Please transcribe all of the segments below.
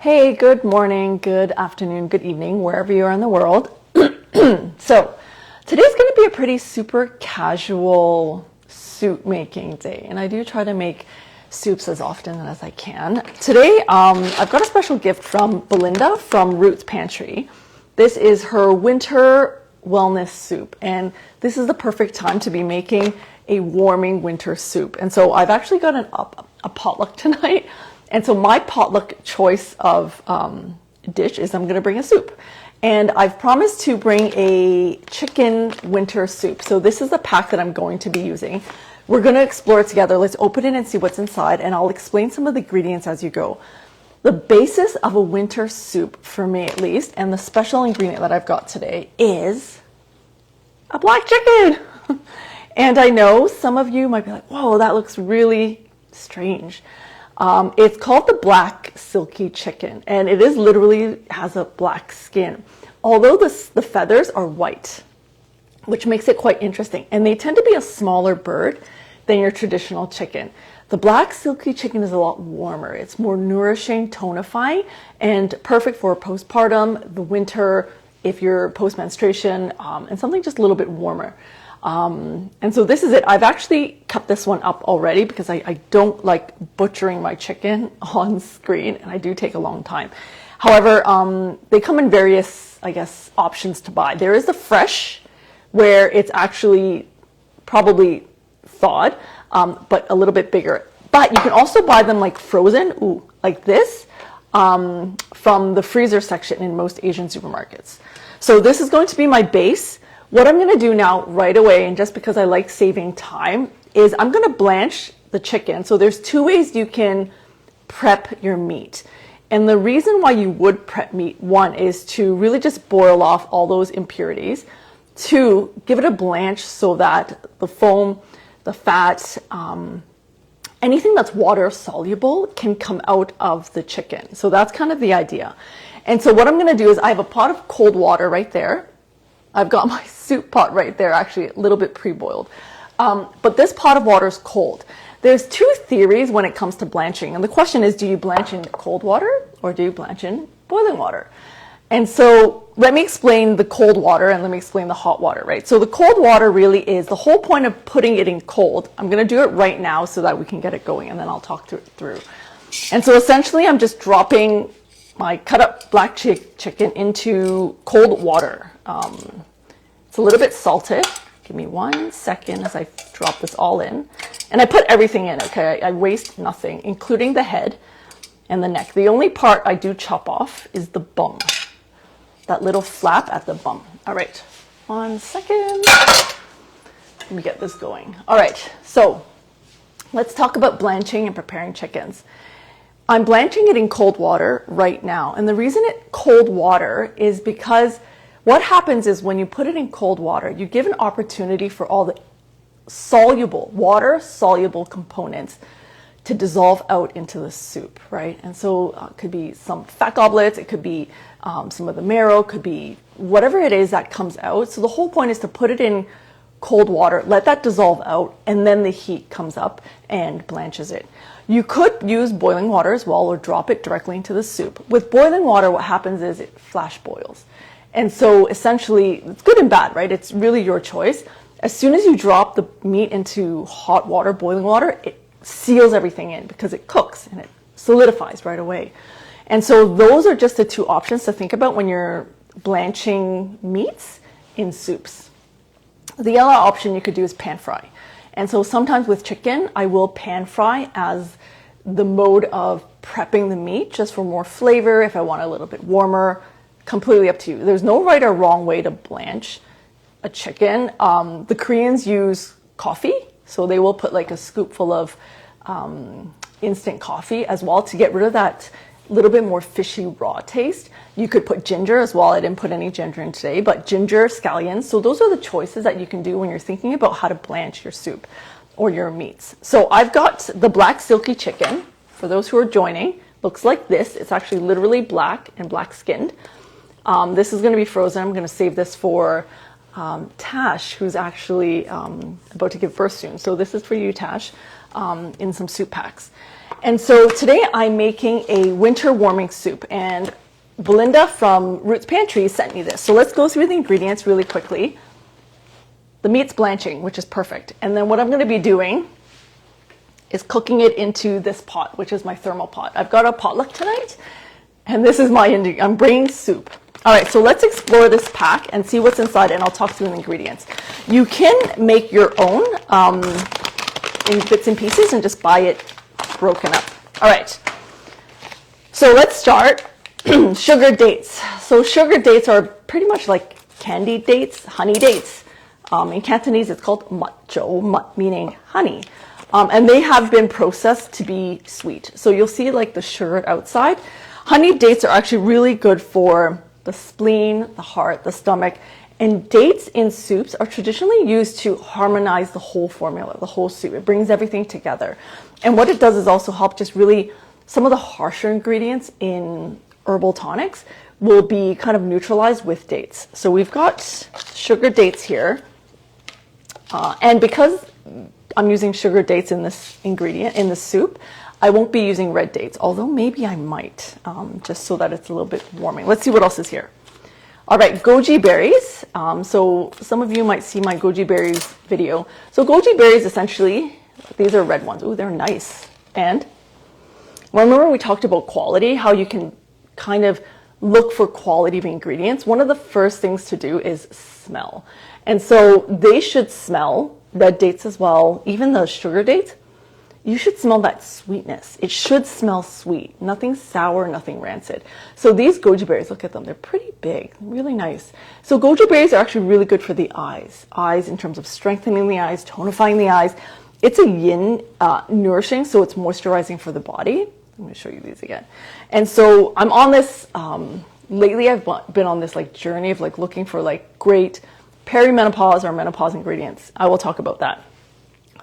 Hey, good morning, good afternoon, good evening, wherever you are in the world. So, today's going to be a pretty super casual soup making day, and I do try to make soups as often as I can. Today, I've got a special gift from Belinda from Roots Pantry. This is her winter wellness soup, and this is the perfect time to be making a warming winter soup. And so I've actually got a potluck tonight. And so my potluck choice of dish is I'm going to bring a soup. And I've promised to bring a chicken winter soup. So this is the pack that I'm going to be using. We're going to explore it together. Let's open it and see what's inside. And I'll explain some of the ingredients as you go. The basis of a winter soup, for me at least, and the special ingredient that I've got today is a black chicken. And I know some of you might be like, whoa, that looks really strange. It's called the black silkie chicken, and it is literally has a black skin, although the feathers are white, which makes it quite interesting. And they tend to be a smaller bird than your traditional chicken. The black silkie chicken is a lot warmer. It's more nourishing, tonifying, and perfect for postpartum, the winter, if you're post-menstruation, and something just a little bit warmer. And so this is it. I've actually cut this one up already because I don't like butchering my chicken on screen, and I do take a long time. However, they come in various, I guess, options to buy. There is the fresh, where it's actually probably thawed, but a little bit bigger. But you can also buy them like frozen, like this, from the freezer section in most Asian supermarkets. So this is going to be my base. What I'm going to do now right away, and just because I like saving time, is I'm going to blanch the chicken. So there's two ways you can prep your meat. And the reason why you would prep meat, one, is to really just boil off all those impurities. Two, give it a blanch so that the foam, the fat, anything that's water soluble can come out of the chicken. So that's kind of the idea. And so what I'm going to do is I have a pot of cold water right there. I've got my soup pot right there, actually a little bit pre-boiled. But this pot of water is cold. There's two theories when it comes to blanching. And the question is, do you blanch in cold water or do you blanch in boiling water? And so let me explain the cold water and let me explain the hot water, right? So the cold water really is the whole point of putting it in cold. I'm going to do it right now so that we can get it going, and then I'll talk through. And so essentially I'm just dropping my cut up black chicken into cold water. It's a little bit salted. Give me 1 second as I drop this all in. And I put everything in, okay? I waste nothing, including the head and the neck. The only part I do chop off is the bum. That little flap at the bum. All right, 1 second. Let me get this going. All right, so let's talk about blanching and preparing chickens. I'm blanching it in cold water right now. And the reason it's cold water is because what happens is when you put it in cold water, you give an opportunity for all the water-soluble components to dissolve out into the soup, right? And so it could be some fat goblets, it could be some of the marrow, could be whatever it is that comes out. So the whole point is to put it in cold water, let that dissolve out, and then the heat comes up and blanches it. You could use boiling water as well or drop it directly into the soup. With boiling water, what happens is it flash boils. And so essentially, it's good and bad, right? It's really your choice. As soon as you drop the meat into hot water, boiling water, it seals everything in because it cooks and it solidifies right away. And so those are just the two options to think about when you're blanching meats in soups. The other option you could do is pan fry. And so sometimes with chicken, I will pan fry as the mode of prepping the meat just for more flavor if I want a little bit warmer. Completely up to you. There's no right or wrong way to blanch a chicken. The Koreans use coffee, so they will put like a scoopful of instant coffee as well to get rid of that little bit more fishy raw taste. You could put ginger as well. I didn't put any ginger in today, but ginger, scallions. So those are the choices that you can do when you're thinking about how to blanch your soup or your meats. So I've got the black silkie chicken. For those who are joining, looks like this. It's actually literally black and black skinned. This is going to be frozen. I'm going to save this for Tash, who's actually about to give birth soon. So this is for you, Tash, in some soup packs. And so today I'm making a winter warming soup, and Belinda from Roots Pantry sent me this. So let's go through the ingredients really quickly. The meat's blanching, which is perfect. And then what I'm going to be doing is cooking it into this pot, which is my thermal pot. I've got a potluck tonight, and this is I'm bringing soup. All right, so let's explore this pack and see what's inside, and I'll talk through the ingredients. You can make your own in bits and pieces and just buy it broken up. All right, so let's start. Sugar dates. So sugar dates are pretty much like candied dates, honey dates. In Cantonese, it's called mut jo, mut meaning honey. And they have been processed to be sweet. So you'll see like the sugar outside. Honey dates are actually really good for the spleen, the heart, the stomach. And dates in soups are traditionally used to harmonize the whole formula, the whole soup. It brings everything together. And what it does is also help just really, some of the harsher ingredients in herbal tonics will be kind of neutralized with dates. So we've got sugar dates here. And because I'm using sugar dates in this ingredient, in the soup, I won't be using red dates, although maybe I might, just so that it's a little bit warming. Let's see what else is here. All right, goji berries. So some of you might see my goji berries video. So goji berries, essentially, these are red ones. Ooh, they're nice. And remember we talked about quality, how you can kind of look for quality of ingredients. One of the first things to do is smell. And so they should smell, red dates as well, even the sugar dates. You should smell that sweetness. It should smell sweet, nothing sour, nothing rancid. So these goji berries, look at them, they're pretty big, really nice. So goji berries are actually really good for the eyes in terms of strengthening the eyes, tonifying the eyes. It's a yin nourishing, so it's moisturizing for the body. I'm going to show you these again. And so I'm on this, lately I've been on this like journey of like looking for like great perimenopause or menopause ingredients. I will talk about that.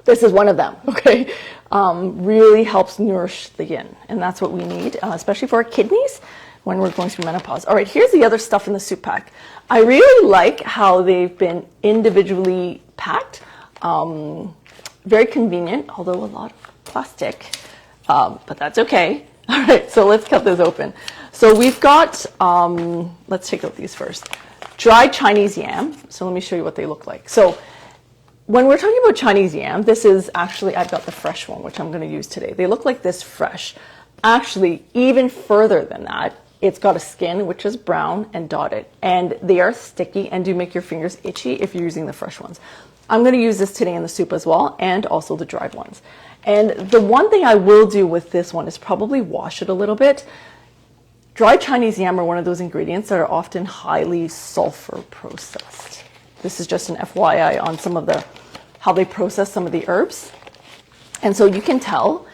This is one of them, okay? Really helps nourish the yin, and that's what we need, especially for our kidneys when we're going through menopause. All right, here's the other stuff in the soup pack. I really like how they've been individually packed. Very convenient, although a lot of plastic, but that's okay. All right, so let's cut this open. So we've got, let's take out these first. Dried Chinese yam. So let me show you what they look like. So when we're talking about Chinese yam, this is actually, I've got the fresh one, which I'm going to use today. They look like this fresh. Actually, even further than that, it's got a skin, which is brown and dotted. And they are sticky and do make your fingers itchy if you're using the fresh ones. I'm going to use this today in the soup as well, and also the dried ones. And the one thing I will do with this one is probably wash it a little bit. Dried Chinese yam are one of those ingredients that are often highly sulfur processed. This is just an FYI on some of the, how they process some of the herbs. And so you can tell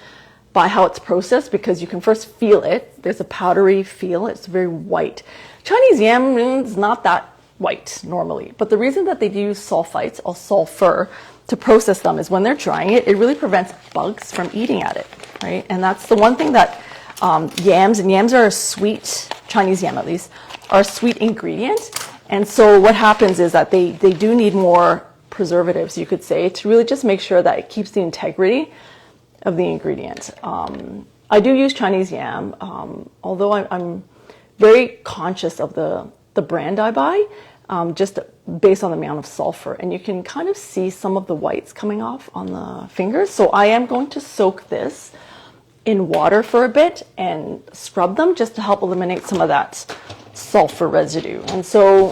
by how it's processed because you can first feel it. There's a powdery feel. It's very white. Chinese yam is not that white normally, but the reason that they use sulfites or sulfur to process them is when they're drying it, it really prevents bugs from eating at it, right? And that's the one thing that yams are a sweet, Chinese yam at least, are a sweet ingredient. And so what happens is that they do need more preservatives, you could say, to really just make sure that it keeps the integrity of the ingredient. I do use Chinese yam, although I'm very conscious of the brand I buy, just based on the amount of sulfur. And you can kind of see some of the whites coming off on the fingers. So I am going to soak this in water for a bit and scrub them just to help eliminate some of that sulfur residue. And so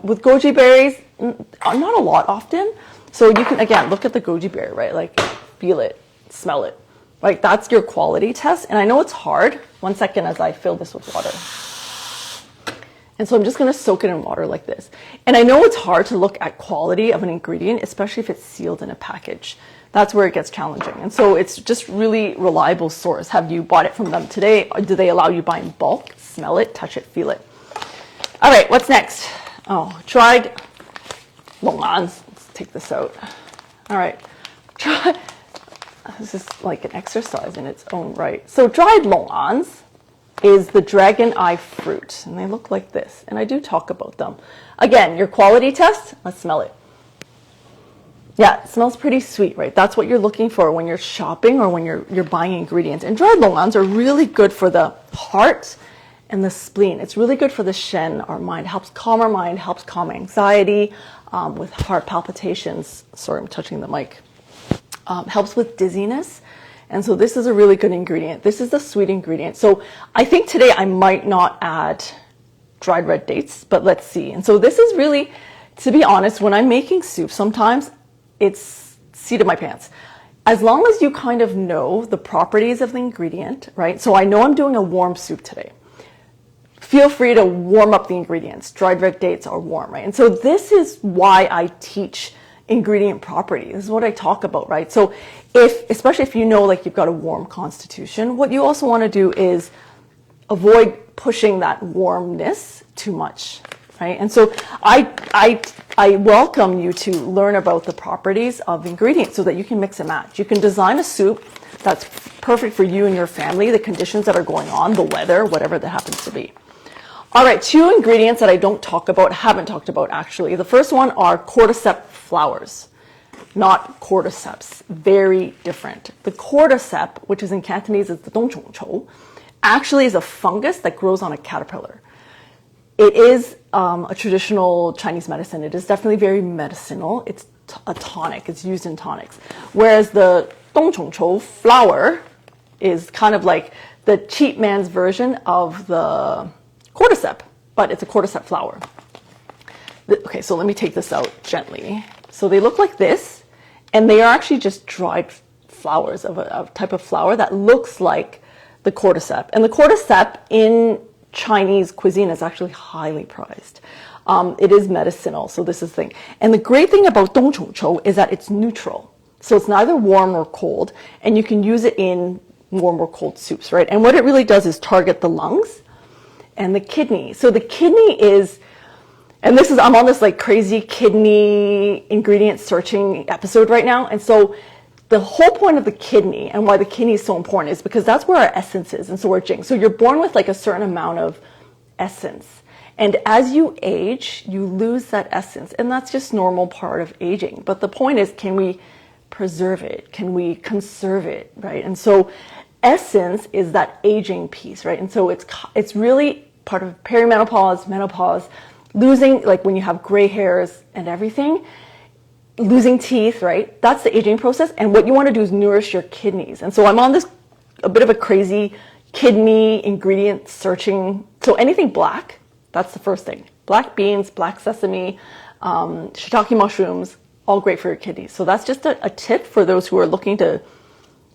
with goji berries, not a lot often. So you can, again, look at the goji berry, right? Like feel it, smell it. Like that's your quality test. And I know it's hard. 1 second as I fill this with water. And so I'm just going to soak it in water like this. And I know it's hard to look at quality of an ingredient, especially if it's sealed in a package. That's where it gets challenging. And so it's just really reliable source. Have you bought it from them today? Or do they allow you buy in bulk? Smell it, touch it, feel it. All right, what's next? Oh, dried longan. Let's take this out. All right. This is like an exercise in its own right. So dried longans is the dragon eye fruit, and they look like this. And I do talk about them. Again, your quality test, let's smell it. Yeah, it smells pretty sweet, right? That's what you're looking for when you're shopping or when you're buying ingredients. And dried longnans are really good for the heart and the spleen. It's really good for the Shen, our mind. Helps calm our mind, helps calm anxiety with heart palpitations. Sorry, I'm touching the mic. Helps with dizziness. And so this is a really good ingredient. This is the sweet ingredient. So I think today I might not add dried red dates, but let's see. And so this is really, to be honest, when I'm making soup, sometimes it's seat of my pants. As long as you kind of know the properties of the ingredient, right? So I know I'm doing a warm soup today. Feel free to warm up the ingredients. Dried red dates are warm, right? And so this is why I teach ingredient properties. This is what I talk about, right? So especially if you know like you've got a warm constitution, what you also want to do is avoid pushing that warmness too much, right? And so I welcome you to learn about the properties of ingredients so that you can mix and match. You can design a soup that's perfect for you and your family, the conditions that are going on, the weather, whatever that happens to be. All right, 2 ingredients that I haven't talked about actually. The first one are cordyceps flowers, not cordyceps, very different. The cordyceps, which is in Cantonese is the dongchongchou, actually is a fungus that grows on a caterpillar. It is a traditional Chinese medicine. It is definitely very medicinal. It's a tonic. It's used in tonics. Whereas the dongchongchou flower is kind of like the cheap man's version of the cordyceps, but it's a cordyceps flower. Okay, so let me take this out gently. So they look like this, and they are actually just dried flowers of a type of flower that looks like the cordyceps. And the cordyceps in Chinese cuisine is actually highly prized. It is medicinal, so this is the thing. And the great thing about dongchongchou is that it's neutral. So it's neither warm or cold, and you can use it in warm or cold soups, right? And what it really does is target the lungs and the kidney. So the kidney is, and this is, I'm on this like crazy kidney ingredient searching episode right now. And so the whole point of the kidney and why the kidney is so important is because that's where our essence is. And so we're Jing. So you're born with like a certain amount of essence. And as you age, you lose that essence. And that's just normal part of aging. But the point is, can we preserve it? Can we conserve it, right? And so essence is that aging piece, right? And so it's really part of perimenopause, menopause, losing, like when you have gray hairs and everything, losing teeth, right? That's the aging process. And what you want to do is nourish your kidneys. And so I'm on this, a bit of a crazy kidney ingredient searching. So anything black, that's the first thing. Black beans, black sesame, shiitake mushrooms, all great for your kidneys. So that's just a tip for those who are looking to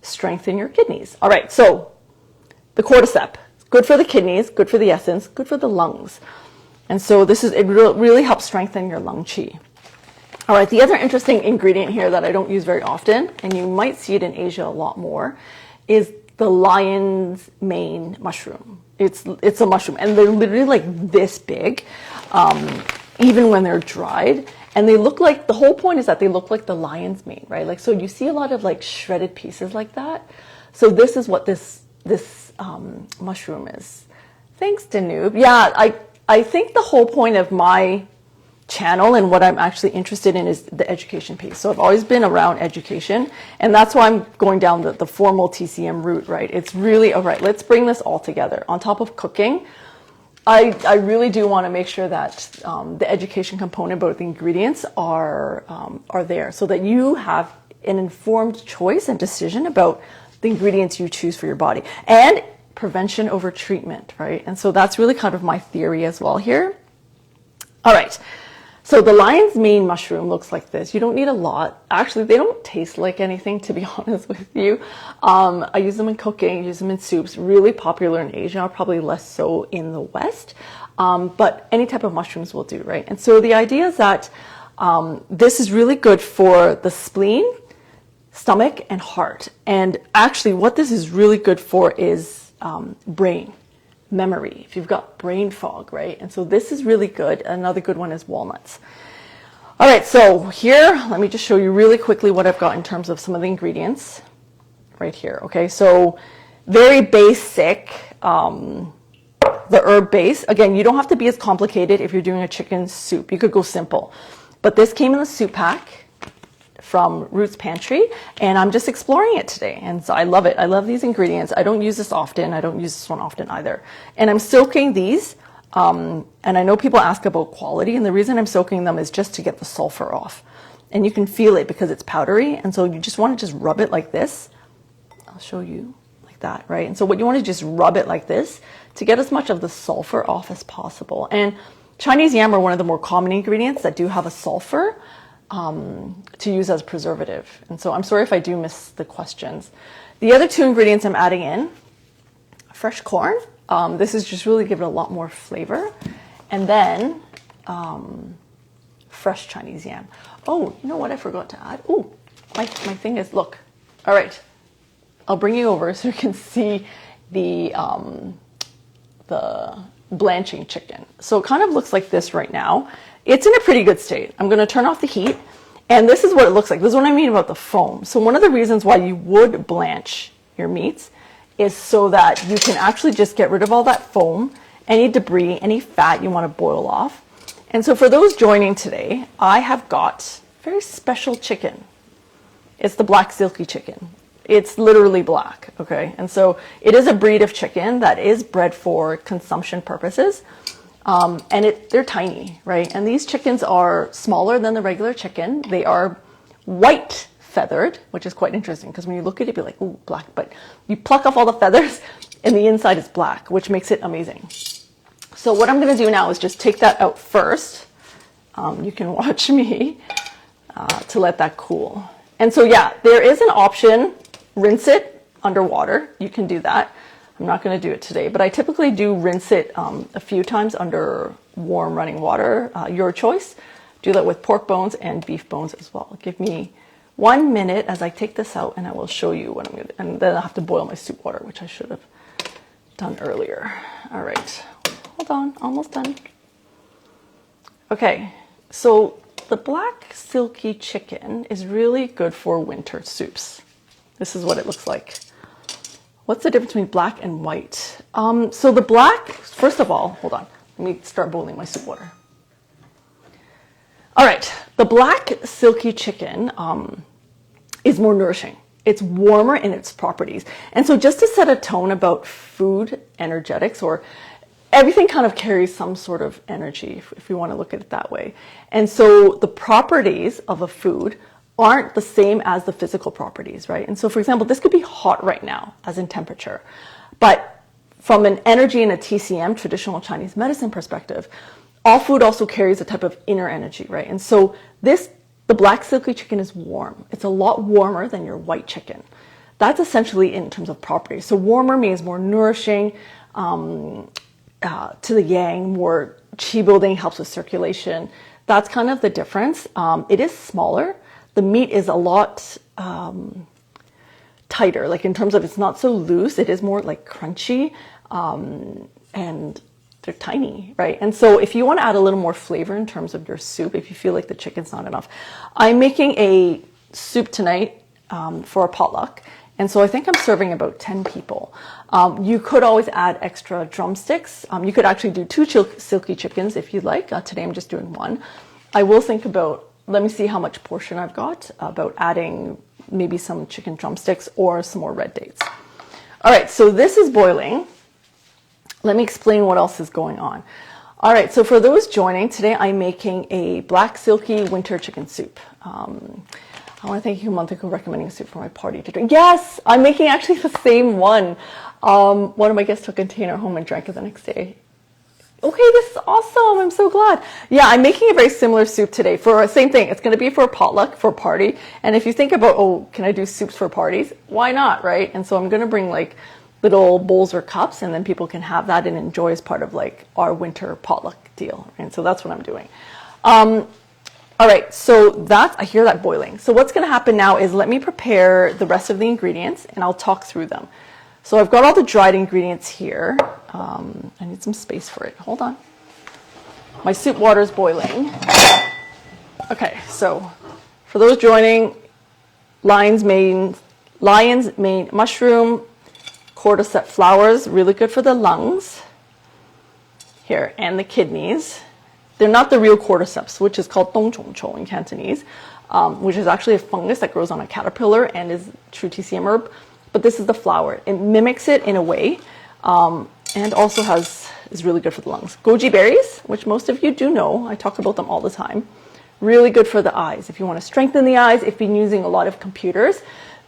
strengthen your kidneys. All right, so the cordyceps, good for the kidneys, good for the essence, good for the lungs. And so it really helps strengthen your lung qi. All right, the other interesting ingredient here that I don't use very often, and you might see it in Asia a lot more, is the lion's mane mushroom. It's a mushroom, and they're literally like this big, even when they're dried. And they look like, the whole point is that they look like the lion's mane, right? Like, so you see a lot of like shredded pieces like that. So this is what this mushroom is. Thanks, Danube. Yeah, I think the whole point of my channel and what I'm actually interested in is the education piece. So I've always been around education, and that's why I'm going down the formal TCM route, right? It's really, all right, let's bring this all together. On top of cooking, I really do want to make sure that the education component about the ingredients are there so that you have an informed choice and decision about the ingredients you choose for your body. And prevention over treatment, right? And so that's really kind of my theory as well here. All right. So the lion's mane mushroom looks like this. You don't need a lot. Actually, they don't taste like anything, to be honest with you. I use them in cooking, use them in soups. Really popular in Asia, probably less so in the West. But any type of mushrooms will do, right? And so the idea is that this is really good for the spleen, stomach, and heart. And actually, what this is really good for is brain. Memory, if you've got brain fog, right? And so this is really good. Another good one is walnuts. All right, so here, let me just show you really quickly what I've got in terms of some of the ingredients right here, okay? So very basic, the herb base. Again, you don't have to be as complicated if you're doing a chicken soup. You could go simple. But this came in the soup pack, from Roots Pantry, and I'm just exploring it today. And so I love it. I love these ingredients. I don't use this often. I don't use this one often either. And I'm soaking these, and I know people ask about quality, and the reason I'm soaking them is just to get the sulfur off. And you can feel it because it's powdery, and so you just want to just rub it like this. I'll show you like that, right? And so what you want to just rub it like this to get as much of the sulfur off as possible. And Chinese yam are one of the more common ingredients that do have a sulfur to use as preservative. And so I'm sorry if I do miss the questions. The other two ingredients I'm adding in, fresh corn. This is just really give it a lot more flavor. And then fresh Chinese yam. Oh, you know what I forgot to add? Oh, my thing is, look. All right, I'll bring you over so you can see the blanching chicken. So it kind of looks like this right now. It's in a pretty good state. I'm going to turn off the heat, and this is what it looks like. This is what I mean about the foam. So one of the reasons why you would blanch your meats is so that you can actually just get rid of all that foam, any debris, any fat you want to boil off. And so for those joining today, I have got very special chicken. It's the black silkie chicken. It's literally black, okay? And so it is a breed of chicken that is bred for consumption purposes. And they're tiny, right? And these chickens are smaller than the regular chicken. They are white feathered, which is quite interesting because when you look at it, you're like, ooh, black. But you pluck off all the feathers and the inside is black, which makes it amazing. So what I'm going to do now is just take that out first. You can watch me to let that cool. And so, yeah, there is an option, rinse it underwater. You can do that. I'm not going to do it today, but I typically do rinse it a few times under warm running water, your choice. Do that with pork bones and beef bones as well. Give me 1 minute as I take this out and I will show you what I'm going to do. And then I'll have to boil my soup water, which I should have done earlier. All right. Hold on, almost done. Okay, so the black silkie chicken is really good for winter soups. This is what it looks like. What's the difference between black and white? So the black, first of all, hold on. Let me start boiling my soup water. All right, the black silkie chicken is more nourishing. It's warmer in its properties. And so just to set a tone about food energetics, or everything kind of carries some sort of energy, if we want to look at it that way. And so the properties of a food aren't the same as the physical properties, right? And so, for example, this could be hot right now, as in temperature. But from an energy and a TCM, traditional Chinese medicine perspective, all food also carries a type of inner energy, right? And so the black silkie chicken is warm. It's a lot warmer than your white chicken. That's essentially in terms of properties. So warmer means more nourishing, to the yang, more qi building, helps with circulation. That's kind of the difference. It is smaller. The meat is a lot tighter, like in terms of it's not so loose. It is more like crunchy, and they're tiny, right? And so if you want to add a little more flavor in terms of your soup, if you feel like the chicken's not enough, I'm making a soup tonight for a potluck. And so I think I'm serving about 10 people. You could always add extra drumsticks. You could actually do 2 silkie chickens if you'd like. Today I'm just doing 1. I will think about, let me see how much portion I've got, about adding maybe some chicken drumsticks or some more red dates. All right, so this is boiling. Let me explain what else is going on. All right, so for those joining, today I'm making a black silkie winter chicken soup. I want to thank you, Monte, for recommending a soup for my party to drink. Yes, I'm making actually the same one. One of my guests took a container home and drank it the next day. Okay, this is awesome. I'm so glad. Yeah, I'm making a very similar soup today for the same thing. It's going to be for a potluck, for a party. And if you think about, oh, can I do soups for parties? Why not, right? And so I'm going to bring like little bowls or cups, and then people can have that and enjoy as part of like our winter potluck deal. And so that's what I'm doing. All right, so I hear that boiling. So what's going to happen now is let me prepare the rest of the ingredients and I'll talk through them. So I've got all the dried ingredients here. I need some space for it. Hold on. My soup water is boiling. Okay, so for those joining, lion's mane mushroom, cordyceps flowers, really good for the lungs. Here, and the kidneys. They're not the real cordyceps, which is called dongchongchou in Cantonese. which is actually a fungus that grows on a caterpillar and is true TCM herb. But this is the flower. It mimics it in a way, and also is really good for the lungs. Goji berries, which most of you do know, I talk about them all the time. Really good for the eyes. If you want to strengthen the eyes, if you've been using a lot of computers,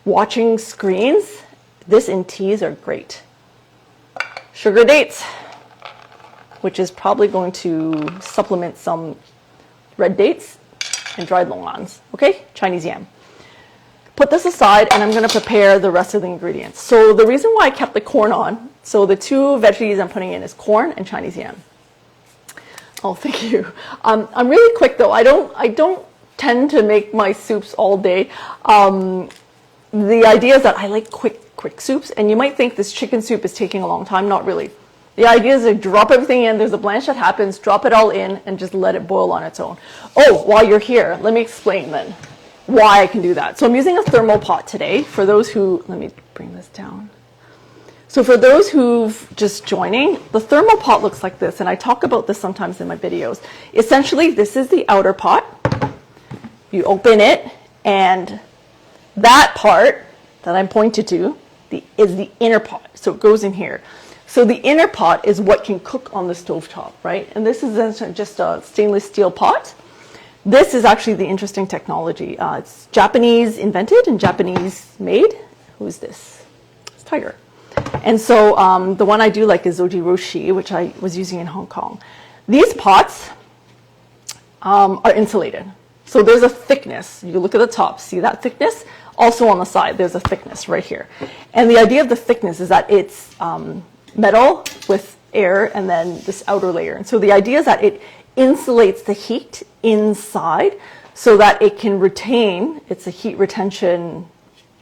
watching screens, this in teas are great. Sugar dates, which is probably going to supplement some red dates and dried longhans. Okay, Chinese yam. Put this aside and I'm going to prepare the rest of the ingredients. So the reason why I kept the corn on, so the two veggies I'm putting in is corn and Chinese yam. Oh, thank you. I'm really quick though. I don't tend to make my soups all day. The idea is that I like quick soups, and you might think this chicken soup is taking a long time. Not really. The idea is to drop everything in. There's a blanch that happens. Drop it all in and just let it boil on its own. Oh, while you're here, let me explain then why I can do that. So I'm using a thermal pot today. For those who, let me bring this down. So for those who've just joining, the thermal pot looks like this, and I talk about this sometimes in my videos. Essentially, this is the outer pot. You open it, and that part that I'm pointing to is the inner pot. So it goes in here. So the inner pot is what can cook on the stovetop, right? And this is just a stainless steel pot. This is actually the interesting technology. It's Japanese invented and Japanese made. Who is this? It's Tiger. And so the one I do like is Zoji Roshi, which I was using in Hong Kong. These pots are insulated. So there's a thickness. You look at the top, see that thickness? Also on the side, there's a thickness right here. And the idea of the thickness is that it's metal with air and then this outer layer. And so the idea is that it insulates the heat inside so that it can retain, it's a heat retention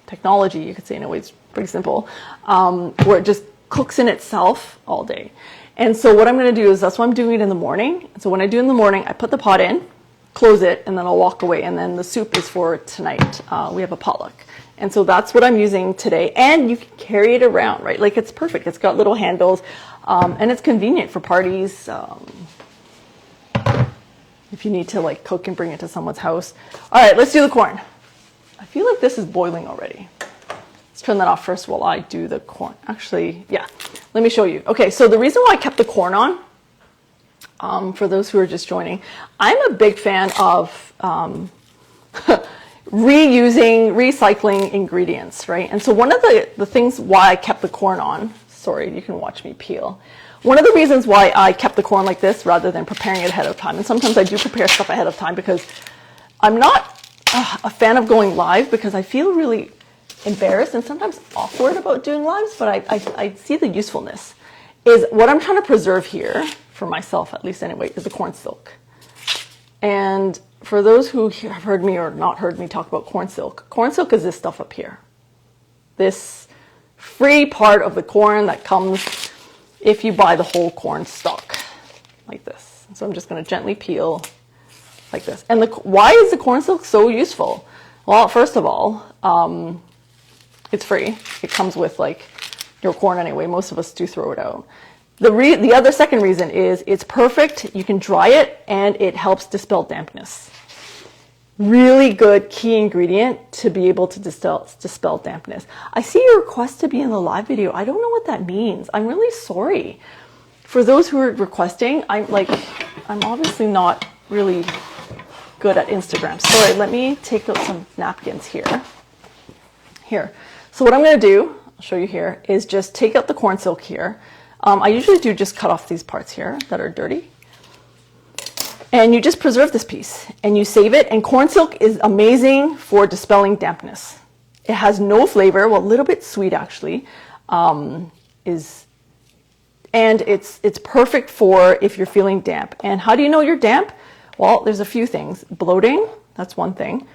technology, you could say in a way, it's pretty simple, where it just cooks in itself all day. And so what I'm going to do is, that's why I'm doing it in the morning. So when I do it in the morning, I put the pot in, close it, and then I'll walk away. And then the soup is for tonight. We have a potluck. And so that's what I'm using today. And you can carry it around, right? Like, it's perfect. It's got little handles, and it's convenient for parties. If you need to like cook and bring it to someone's house. All right, let's do the corn. I feel like this is boiling already. Let's turn that off first while I do the corn. Actually, yeah, let me show you. Okay, so the reason why I kept the corn on, for those who are just joining, I'm a big fan of reusing, recycling ingredients, right? And so one of the things why I kept the corn on, sorry, you can watch me peel. One of the reasons why I kept the corn like this rather than preparing it ahead of time, and sometimes I do prepare stuff ahead of time because I'm not a fan of going live because I feel really embarrassed and sometimes awkward about doing lives, but I see the usefulness. Is what I'm trying to preserve here, for myself at least anyway, is the corn silk. And for those who have heard me or not heard me talk about corn silk is this stuff up here. This free part of the corn that comes if you buy the whole corn stalk, like this. So I'm just going to gently peel like this. And why is the corn silk so useful? Well, first of all, it's free. It comes with like your corn anyway. Most of us do throw it out. The other second reason is it's perfect. You can dry it and it helps dispel dampness. Really good key ingredient to be able to dispel dampness. I see your request to be in the live video. I don't know what that means. I'm really sorry. For those who are requesting, I'm obviously not really good at Instagram. Sorry, let me take out some napkins here. Here. So what I'm going to do, I'll show you here, is just take out the corn silk here. I usually do just cut off these parts here that are dirty. And you just preserve this piece and you save it. And corn silk is amazing for dispelling dampness. It has no flavor, well, a little bit sweet actually, and it's perfect for if you're feeling damp. And how do you know you're damp? Well, there's a few things. Bloating, that's one thing.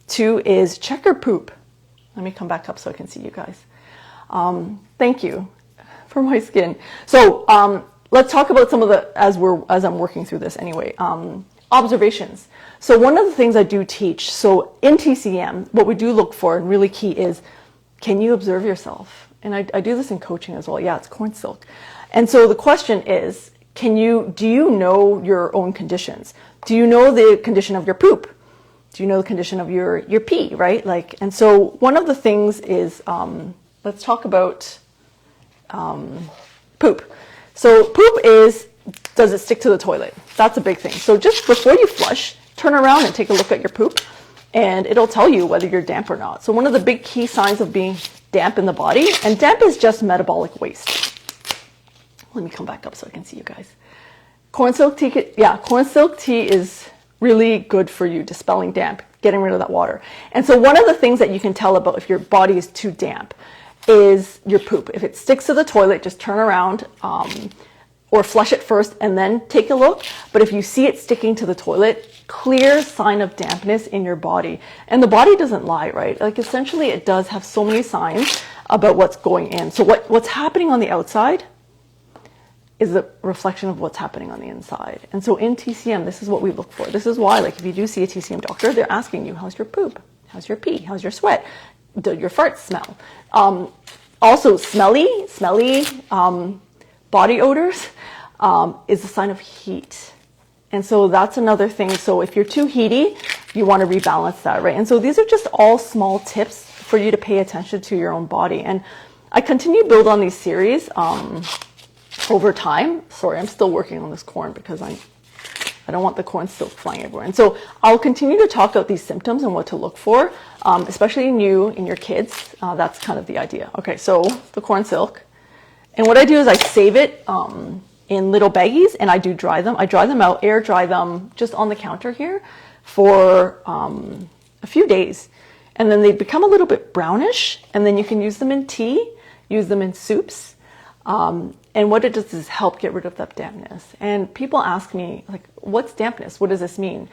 2 is checker poop. Let me come back up so I can see you guys. Thank you for my skin. So let's talk about some of the, as I'm working through this anyway, observations. So one of the things I do teach, so in TCM, what we do look for and really key is, can you observe yourself? And I do this in coaching as well. Yeah, it's corn silk. And so the question is, do you know your own conditions? Do you know the condition of your poop? do you know the condition of your pee, right? Like, and so one of the things is, let's talk about poop. So poop is, does it stick to the toilet? That's a big thing. So just before you flush, turn around and take a look at your poop, and it'll tell you whether you're damp or not. So one of the big key signs of being damp in the body, and damp is just metabolic waste. Let me come back up so I can see you guys. Corn silk tea, yeah, corn silk tea is really good for you, dispelling damp, getting rid of that water. And so one of the things that you can tell about if your body is too damp is your poop. If it sticks to the toilet, just turn around or flush it first and then take a look. But if you see it sticking to the toilet, clear sign of dampness in your body. And the body doesn't lie, right? Like essentially it does have so many signs about what's going in. So what's happening on the outside is a reflection of what's happening on the inside. And so in TCM, this is what we look for. This is why, like if you do see a TCM doctor, they're asking you, how's your poop? How's your pee? How's your sweat? Do your farts smell? Also smelly body odors is a sign of heat. And so that's another thing. So if you're too heaty, you want to rebalance that, right? And so these are just all small tips for you to pay attention to your own body. And I continue to build on these series over time. Sorry, I'm still working on this corn because I don't want the corn silk flying everywhere. And so I'll continue to talk about these symptoms and what to look for, especially in you, in your kids. That's kind of the idea. Okay, so the corn silk. And what I do is I save it in little baggies and I do dry them. I dry them out, air dry them just on the counter here for a few days. And then they become a little bit brownish, and then you can use them in tea, use them in soups. And what it does is help get rid of that dampness. And people ask me, like, what's dampness? What does this mean?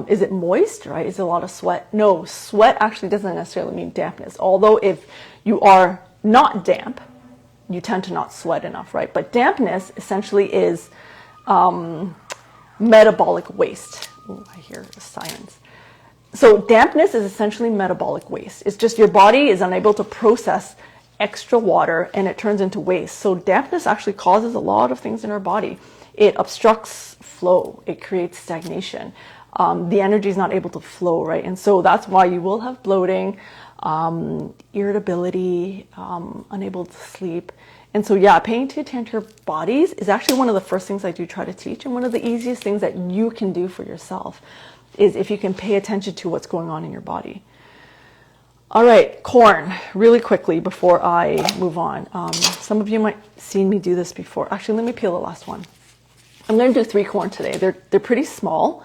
Is it moist, right? Is it a lot of sweat? No, sweat actually doesn't necessarily mean dampness. Although if you are not damp, you tend to not sweat enough, right? But dampness essentially is metabolic waste. Ooh, I hear sirens. So dampness is essentially metabolic waste. It's just your body is unable to process extra water and it turns into waste. So dampness actually causes a lot of things in our body. It obstructs flow. It creates stagnation. The energy is not able to flow, right? And so that's why you will have bloating, irritability, unable to sleep. And so yeah, paying attention to your bodies is actually one of the first things I do try to teach, and one of the easiest things that you can do for yourself is if you can pay attention to what's going on in your body. All right, corn, really quickly before I move on. Some of you might have seen me do this before. Actually, let me peel the last one. I'm going to do 3 corn today. They're pretty small.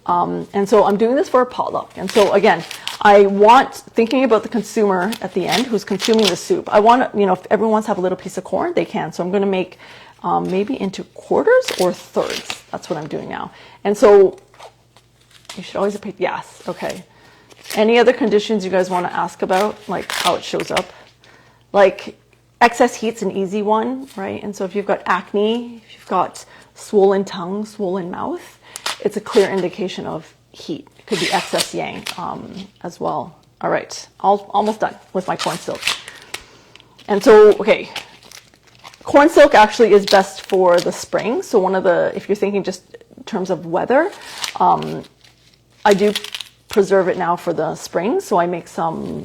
And so I'm doing this for a potluck. And so again, I want, thinking about the consumer at the end who's consuming the soup, I want to, if everyone wants to have a little piece of corn, they can. So I'm going to make maybe into quarters or thirds. That's what I'm doing now. And so you should always repeat, yes, okay. Any other conditions you guys want to ask about, like how it shows up? Like excess heat's an easy one, right? And so if you've got acne, if you've got swollen tongue, swollen mouth, it's a clear indication of heat. It could be excess yang as well. All right, almost done with my corn silk. And so, okay, corn silk actually is best for the spring. So one of the, if you're thinking just in terms of weather, I do preserve it now for the spring. So I make some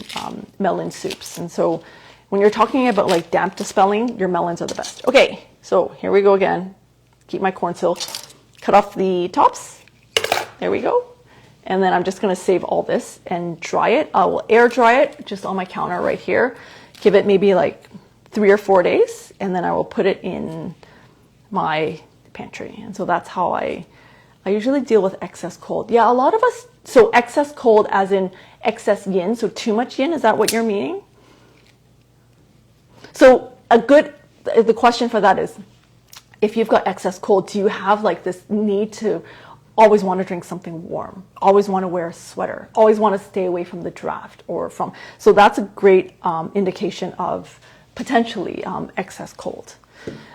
melon soups. And so when you're talking about like damp dispelling, your melons are the best. Okay, so here we go again. Keep my corn silk. Cut off the tops. There we go. And then I'm just going to save all this and dry it. I will air dry it just on my counter right here. Give it maybe like 3 or 4 days, and then I will put it in my pantry. And so that's how I usually deal with excess cold. Yeah, a lot of us, so excess cold as in excess yin, so too much yin, is that what you're meaning? So the question for that is, if you've got excess cold, do you have like this need to always want to drink something warm, always want to wear a sweater, always want to stay away from the draft or from, so that's a great indication of potentially excess cold.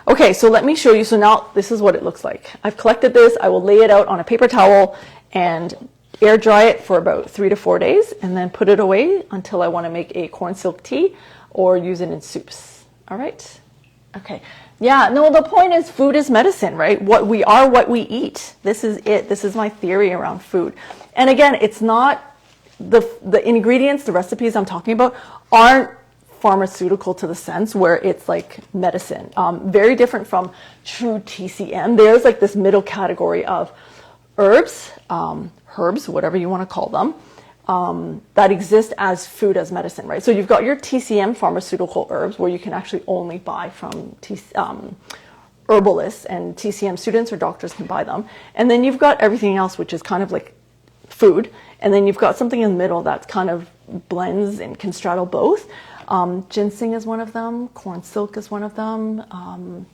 Okay, so let me show you. So now this is what it looks like. I've collected this. I will lay it out on a paper towel and air dry it for about 3 to 4 days and then put it away until I want to make a corn silk tea or use it in soups. All right? Okay. Yeah, no, the point is food is medicine, right? What we are, what we eat. This is it. This is my theory around food. And again, it's not the ingredients, the recipes I'm talking about aren't pharmaceutical to the sense where it's like medicine. Very different from true TCM. There's like this middle category of herbs, herbs, whatever you want to call them, that exist as food, as medicine, right? So you've got your TCM pharmaceutical herbs where you can actually only buy from herbalists, and TCM students or doctors can buy them. And then you've got everything else, which is kind of like food. And then you've got something in the middle that kind of blends and can straddle both. Ginseng is one of them. Corn silk is one of them.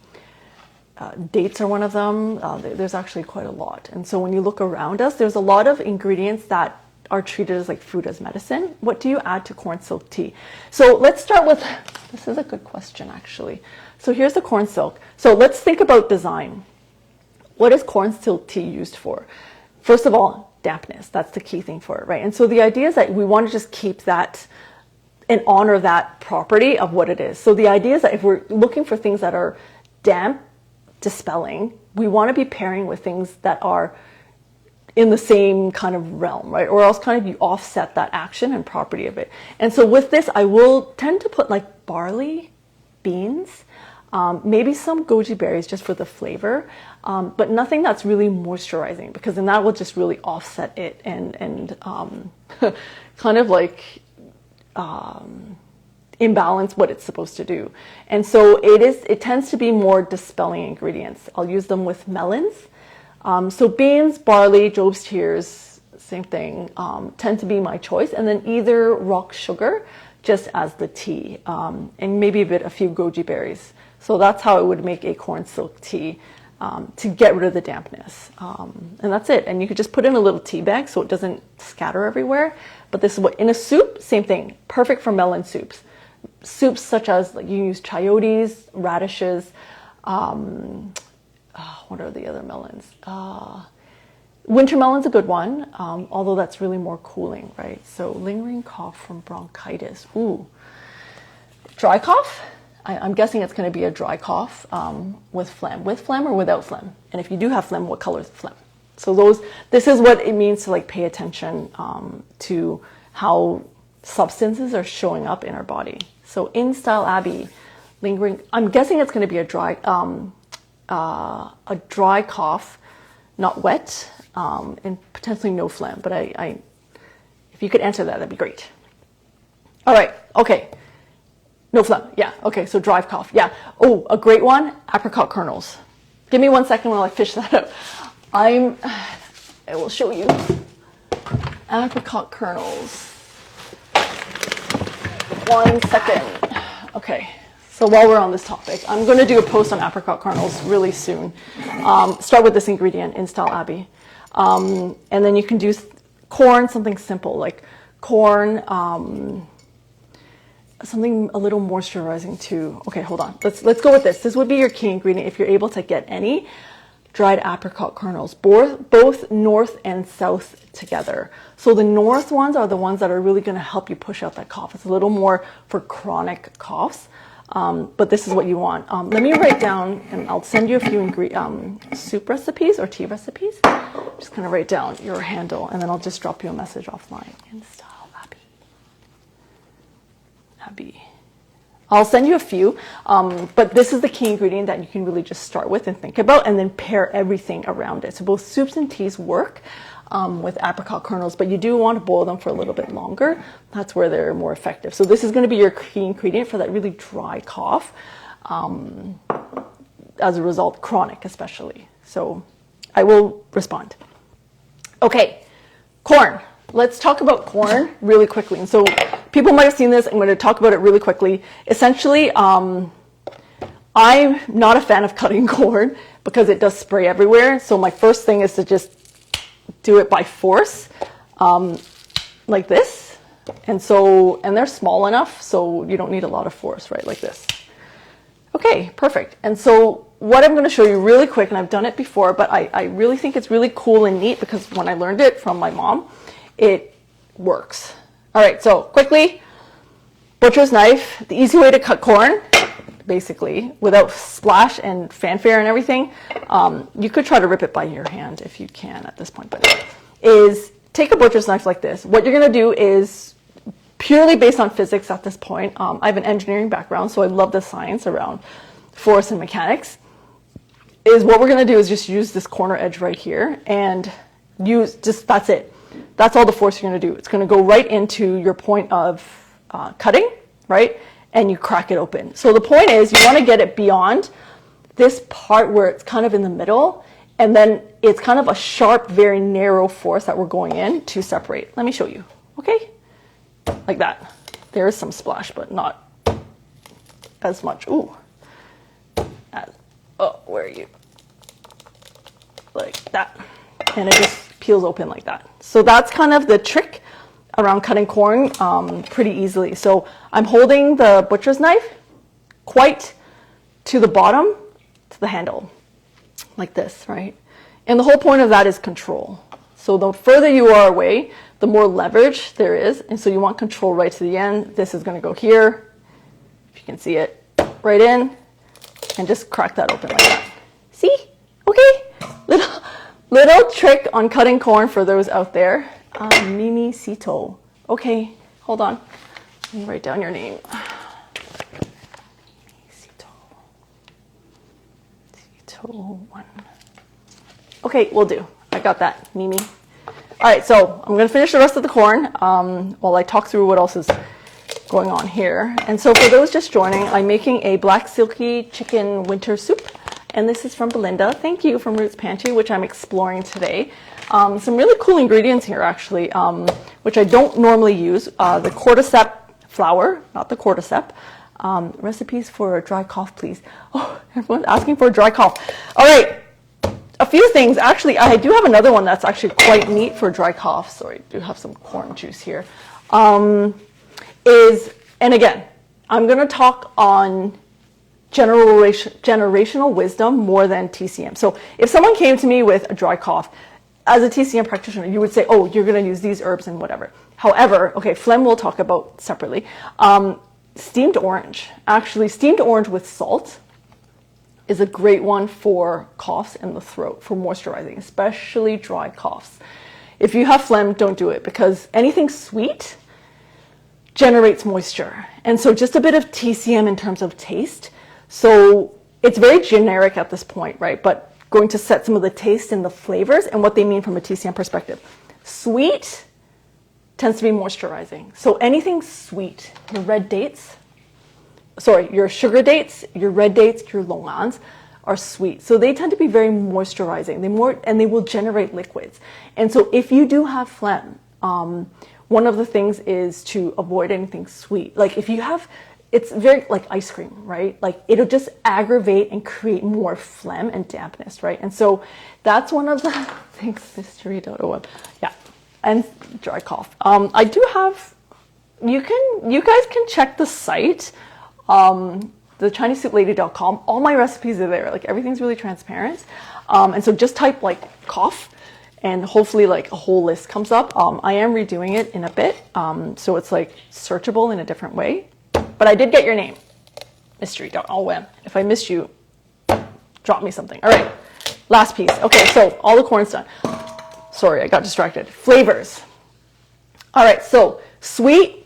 Dates are one of them. There's actually quite a lot. And so when you look around us, there's a lot of ingredients that are treated as like food as medicine. What do you add to corn silk tea? So let's start with, this is a good question actually. So here's the corn silk. So let's think about design. What is corn silk tea used for? First of all, dampness. That's the key thing for it, right? And so the idea is that we want to just keep that and honor that property of what it is. So the idea is that if we're looking for things that are damp, dispelling, we want to be pairing with things that are in the same kind of realm, right? Or else kind of you offset that action and property of it. And so with this, I will tend to put like barley, beans, maybe some goji berries just for the flavor, but nothing that's really moisturizing, because then that will just really offset it and kind of like imbalance what it's supposed to do. And so it tends to be more dispelling ingredients. I'll use them with melons. So beans, barley, Job's tears, same thing, tend to be my choice. And then either rock sugar, just as the tea, and maybe a few goji berries. So that's how I would make a corn silk tea to get rid of the dampness. And that's it. And you could just put in a little tea bag so it doesn't scatter everywhere. But this is what, in a soup, same thing, perfect for melon soups. Soups such as, like, you use chayotes, radishes, what are the other melons? Winter melon's a good one, although that's really more cooling, right? So lingering cough from bronchitis. Ooh. Dry cough? I'm guessing it's going to be a dry cough with phlegm. With phlegm or without phlegm? And if you do have phlegm, what color is the phlegm? So this is what it means to like pay attention to how substances are showing up in our body. So in Style Abbey, lingering, I'm guessing it's going to be a dry cough, not wet, and potentially no phlegm. But if you could answer that, that'd be great. All right. Okay. No phlegm. Yeah. Okay. So dry cough. Yeah. Oh, a great one. Apricot kernels. Give me 1 second while I fish that up. I will show you. Apricot kernels. 1 second. Okay. So while we're on this topic, I'm going to do a post on apricot kernels really soon. Start with this ingredient in Style Abbey. And then you can do corn, something simple like corn, something a little moisturizing too. Okay, hold on. Let's go with this. This would be your key ingredient if you're able to get any dried apricot kernels, both north and south together. So the north ones are the ones that are really going to help you push out that cough. It's a little more for chronic coughs. But this is what you want. Let me write down, and I'll send you a few soup recipes or tea recipes. Just kind of write down your handle, and then I'll just drop you a message offline. In Style Abbey. I'll send you a few, but this is the key ingredient that you can really just start with and think about, and then pair everything around it. So both soups and teas work with apricot kernels, but you do want to boil them for a little bit longer. That's where they're more effective. So this is going to be your key ingredient for that really dry cough. As a result, chronic especially. So I will respond. Okay, corn. Let's talk about corn really quickly. And so people might have seen this. I'm going to talk about it really quickly. Essentially, I'm not a fan of cutting corn because it does spray everywhere. So my first thing is to just do it by force, like this. And they're small enough, so you don't need a lot of force, right? Like this. Okay, perfect. And so what I'm going to show you really quick, and I've done it before, but I really think it's really cool and neat because when I learned it from my mom, it works. All right, so quickly, butcher's knife, the easy way to cut corn, basically, without splash and fanfare and everything. You could try to rip it by your hand if you can at this point, but is take a butcher's knife like this. What you're going to do is purely based on physics at this point. I have an engineering background, so I love the science around force and mechanics. Is what we're going to do is just use this corner edge right here and use just, that's it. That's all the force you're going to do. It's going to go right into your point of cutting, right? And you crack it open. So the point is you want to get it beyond this part where it's kind of in the middle, and then it's kind of a sharp, very narrow force that we're going in to separate. Let me show you, okay? Like that. There is some splash, but not as much. Ooh. Oh, where are you? Like that. And it just peels open like that. So that's kind of the trick around cutting corn pretty easily. So I'm holding the butcher's knife quite to the bottom, to the handle, like this, right? And the whole point of that is control. So the further you are away, the more leverage there is. And so you want control right to the end. This is going to go here, if you can see it, right in, and just crack that open like that. See? Okay. Little trick on cutting corn for those out there. Mimi Sito. Okay, hold on. Let me write down your name. Sito 1. Okay, will do. I got that, Mimi. All right, so I'm going to finish the rest of the corn while I talk through what else is going on here. And so for those just joining, I'm making a black silkie chicken winter soup. And this is from Belinda. Thank you, from Roots Pantry, which I'm exploring today. Some really cool ingredients here, actually, which I don't normally use. The cordyceps flour, not the cordyceps. Recipes for a dry cough, please. Oh, everyone's asking for a dry cough. All right, a few things. Actually, I do have another one that's actually quite neat for dry cough. Sorry, I do have some corn juice here. And again, I'm going to talk on generational wisdom more than TCM. So if someone came to me with a dry cough, as a TCM practitioner, you would say, oh, you're going to use these herbs and whatever. However, okay, phlegm we'll talk about separately. Steamed orange. Actually, steamed orange with salt is a great one for coughs in the throat, for moisturizing, especially dry coughs. If you have phlegm, don't do it, because anything sweet generates moisture. And so just a bit of TCM in terms of taste. So it's very generic at this point, right? But going to set some of the taste and the flavors and what they mean from a TCM perspective. Sweet tends to be moisturizing. So anything sweet, your red dates, your sugar dates, your red dates, your longans are sweet. So they tend to be very moisturizing. And they will generate liquids. And so if you do have phlegm, one of the things is to avoid anything sweet. Like if you have, it's very like ice cream, right? Like it'll just aggravate and create more phlegm and dampness, right? And so that's one of the things, mystery.om. Yeah, and dry cough. I do have, you guys can check the site, the ChineseSoupLady.com. All my recipes are there. Like everything's really transparent. And so just type like cough and hopefully like a whole list comes up. I am redoing it in a bit. So it's like searchable in a different way. But I did get your name, mystery.om. If I missed you, drop me something. All right, last piece. Okay, so all the corn's done. Sorry, I got distracted. Flavors. All right, so sweet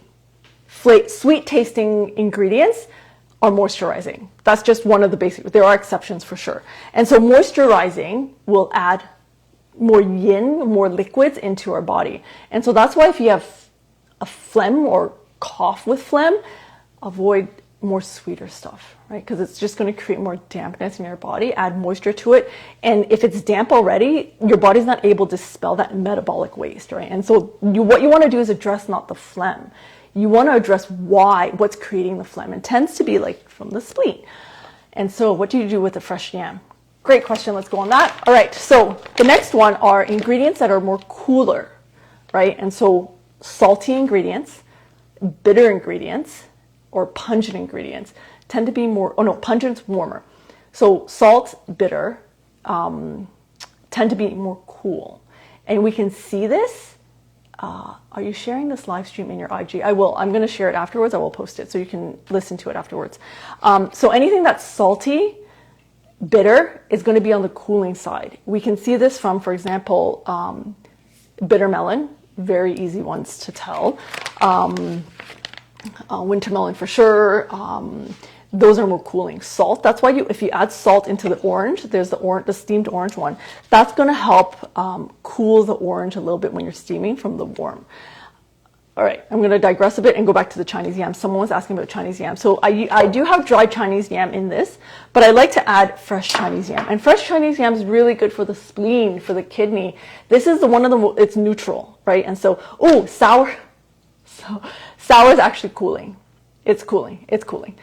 tasting ingredients are moisturizing. That's just one of the basic, there are exceptions for sure. And so moisturizing will add more yin, more liquids into our body. And so that's why if you have a phlegm or cough with phlegm, avoid more sweeter stuff, right? Because it's just going to create more dampness in your body, add moisture to it. And if it's damp already, your body's not able to expel that metabolic waste, right? And so what you want to do is address not the phlegm. You want to address what's creating the phlegm. It tends to be like from the spleen. And so what do you do with the fresh yam? Great question. Let's go on that. All right. So the next one are ingredients that are more cooler, right? And so salty ingredients, bitter ingredients, or pungent ingredients tend to be more, pungent's warmer. So salt, bitter, tend to be more cool. And we can see this. Are you sharing this live stream in your IG? I will. I'm going to share it afterwards. I will post it so you can listen to it afterwards. So anything that's salty, bitter is going to be on the cooling side. We can see this from, for example, Bitter melon, very easy ones to tell. Winter melon for sure. Those are more cooling. Salt, that's why if you add salt into the orange, there's the steamed orange one. That's going to help cool the orange a little bit when you're steaming from the warm. All right, I'm going to digress a bit and go back to the Chinese yam. Someone was asking about Chinese yam. So I do have dried Chinese yam in this, but I like to add fresh Chinese yam. And fresh Chinese yam is really good for the spleen, for the kidney. This is it's neutral, right? And so, sour. So sour is actually cooling. It's cooling. It's cooling.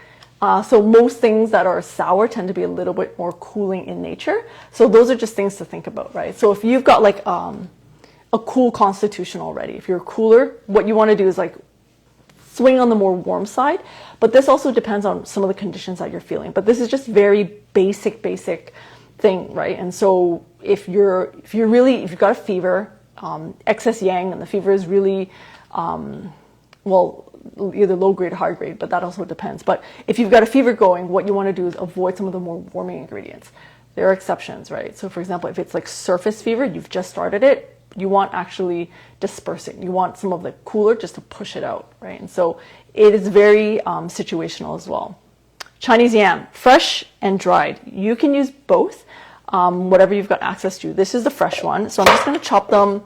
So most things that are sour tend to be a little bit more cooling in nature. So those are just things to think about, right? So if you've got like a cool constitution already, if you're cooler, what you want to do is like swing on the more warm side. But this also depends on some of the conditions that you're feeling. But this is just very basic thing, right? And so if you've got a fever, excess yang, and the fever is really, either low grade or high grade, but that also depends. But if you've got a fever going, what you want to do is avoid some of the more warming ingredients. There are exceptions, right? So for example, if it's like surface fever, you've just started it, you want actually dispersing. You want some of the cooler just to push it out, right? And so it is very situational as well. Chinese yam, fresh and dried. You can use both, whatever you've got access to. This is the fresh one. So I'm just going to chop them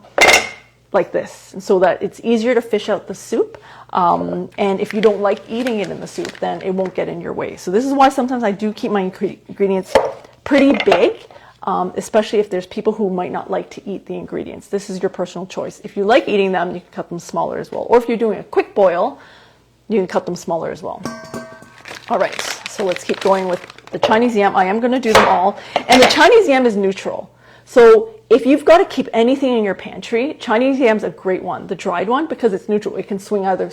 like this, and so that it's easier to fish out the soup. And if you don't like eating it in the soup, then it won't get in your way. So this is why sometimes I do keep my ingredients pretty big, especially if there's people who might not like to eat the ingredients. This is your personal choice. If you like eating them, you can cut them smaller as well. Or if you're doing a quick boil, you can cut them smaller as well. All right, so let's keep going with the Chinese yam. I am going to do them all. And the Chinese yam is neutral. So if you've got to keep anything in your pantry, Chinese yam's a great one, the dried one, because it's neutral. It can swing either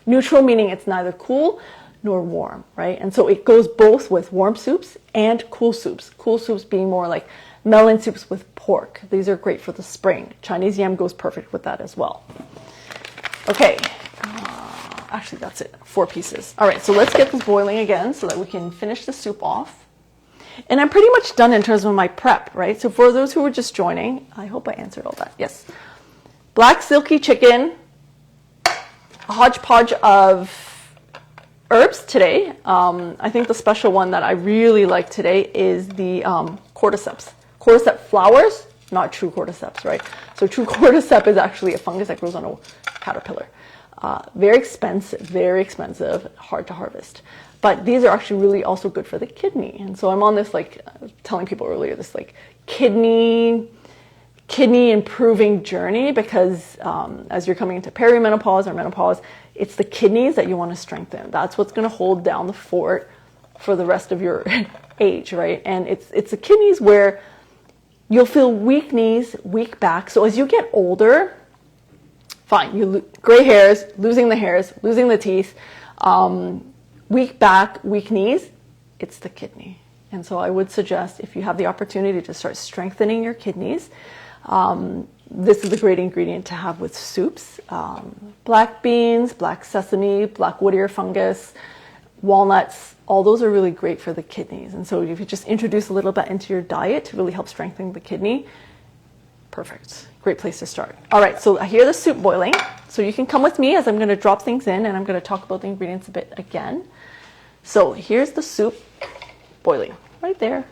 neutral, meaning it's neither cool nor warm, right? And so it goes both with warm soups and cool soups. Cool soups being more like melon soups with pork. These are great for the spring. Chinese yam goes perfect with that as well. Okay, actually that's it, 4 pieces. All right, so let's get this boiling again so that we can finish the soup off. And I'm pretty much done in terms of my prep, right? So for those who were just joining, I hope I answered all that. Yes. Black silkie chicken, a hodgepodge of herbs today. I think the special one that I really like today is the cordyceps. Cordyceps flowers, not true cordyceps, right? So true cordyceps is actually a fungus that grows on a caterpillar. Very expensive, hard to harvest. But these are actually really also good for the kidney. And so I'm on this, like, telling people earlier, this like kidney improving journey, because as you're coming into perimenopause or menopause, it's the kidneys that you want to strengthen. That's what's going to hold down the fort for the rest of your age, right? And it's the kidneys where you'll feel weak knees, weak back. So as you get older, fine, gray hairs, losing the hairs, losing the teeth, weak back, weak knees, it's the kidney. And so I would suggest, if you have the opportunity to start strengthening your kidneys, this is a great ingredient to have with soups. Black beans, black sesame, black wood ear fungus, walnuts, all those are really great for the kidneys. And so if you just introduce a little bit into your diet to really help strengthen the kidney, perfect. Great place to start. All right, so I hear the soup boiling. So you can come with me as I'm going to drop things in, and I'm going to talk about the ingredients a bit again. So here's the soup boiling right there.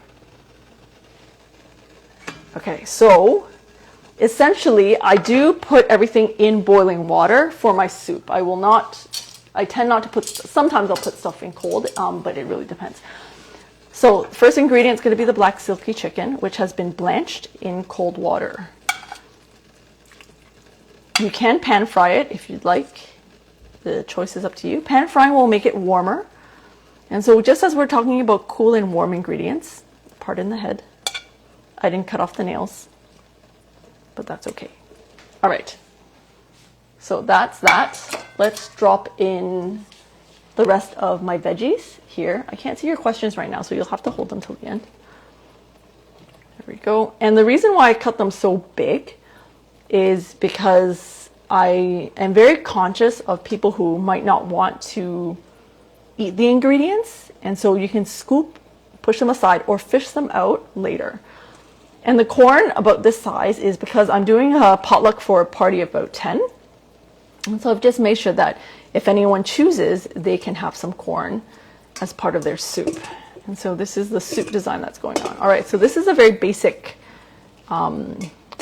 Okay, so essentially I do put everything in boiling water for my soup. I tend not to put, sometimes I'll put stuff in cold, but it really depends. So first ingredient is going to be the black silkie chicken, which has been blanched in cold water. You can pan fry it if you'd like. The choice is up to you. Pan frying will make it warmer. And so just as we're talking about cool and warm ingredients, pardon the head, I didn't cut off the nails, but that's okay. All right, so that's that. Let's drop in the rest of my veggies here. I can't see your questions right now, so you'll have to hold them till the end. There we go. And the reason why I cut them so big is because I am very conscious of people who might not want to eat the ingredients, and so you can scoop, push them aside, or fish them out later. And the corn about this size is because I'm doing a potluck for a party of about 10. And so I've just made sure that if anyone chooses, they can have some corn as part of their soup. And so this is the soup design that's going on. All right, so this is a very basic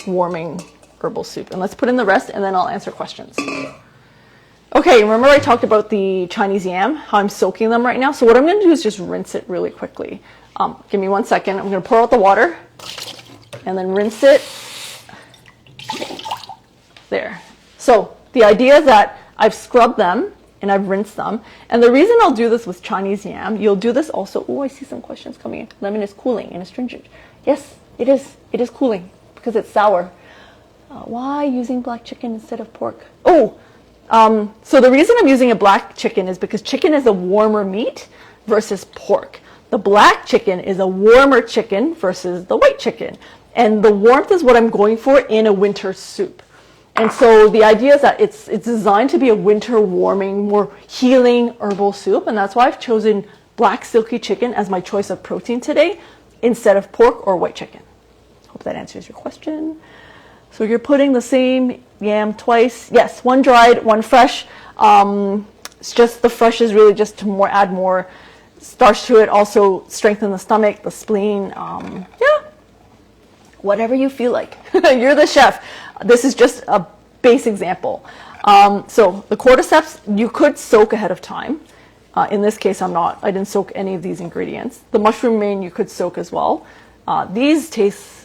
warming herbal soup. And let's put in the rest and then I'll answer questions. Okay, remember I talked about the Chinese yam, how I'm soaking them right now? So what I'm going to do is just rinse it really quickly. Give me 1 second. I'm going to pour out the water and then rinse it. There. So the idea is that I've scrubbed them and I've rinsed them. And the reason I'll do this with Chinese yam, you'll do this also. Oh, I see some questions coming in. Lemon is cooling and astringent. Yes, it is. It is cooling because it's sour. Why using black chicken instead of pork? Oh, so the reason I'm using a black chicken is because chicken is a warmer meat versus pork. The black chicken is a warmer chicken versus the white chicken. And the warmth is what I'm going for in a winter soup. And so the idea is that it's designed to be a winter warming, more healing herbal soup. And that's why I've chosen black silkie chicken as my choice of protein today instead of pork or white chicken. Hope that answers your question. So you're putting the same yam twice. Yes, one dried, one fresh. It's just the fresh is really just to add more starch to it, also strengthen the stomach, the spleen. Yeah, whatever you feel like. You're the chef. This is just a base example. So the cordyceps, you could soak ahead of time. In this case, I didn't soak any of these ingredients. The mushroom mane, you could soak as well. These taste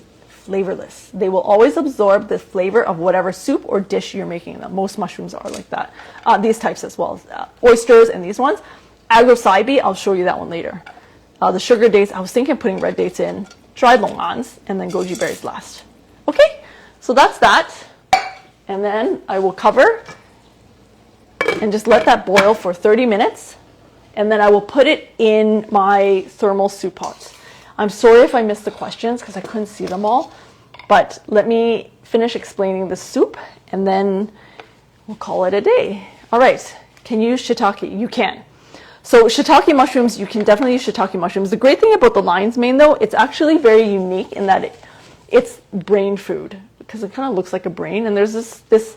flavorless. They will always absorb the flavor of whatever soup or dish you're making them. Most mushrooms are like that. These types as well, oysters and these ones. Agrosaibi, I'll show you that one later. The sugar dates, I was thinking of putting red dates in, dried longans, and then goji berries last. Okay, so that's that. And then I will cover and just let that boil for 30 minutes. And then I will put it in my thermal soup pot. I'm sorry if I missed the questions because I couldn't see them all, but let me finish explaining the soup and then we'll call it a day. All right, can you use shiitake? You can. So shiitake mushrooms, you can definitely use shiitake mushrooms. The great thing about the lion's mane though, it's actually very unique in that it's brain food because it kind of looks like a brain, and there's this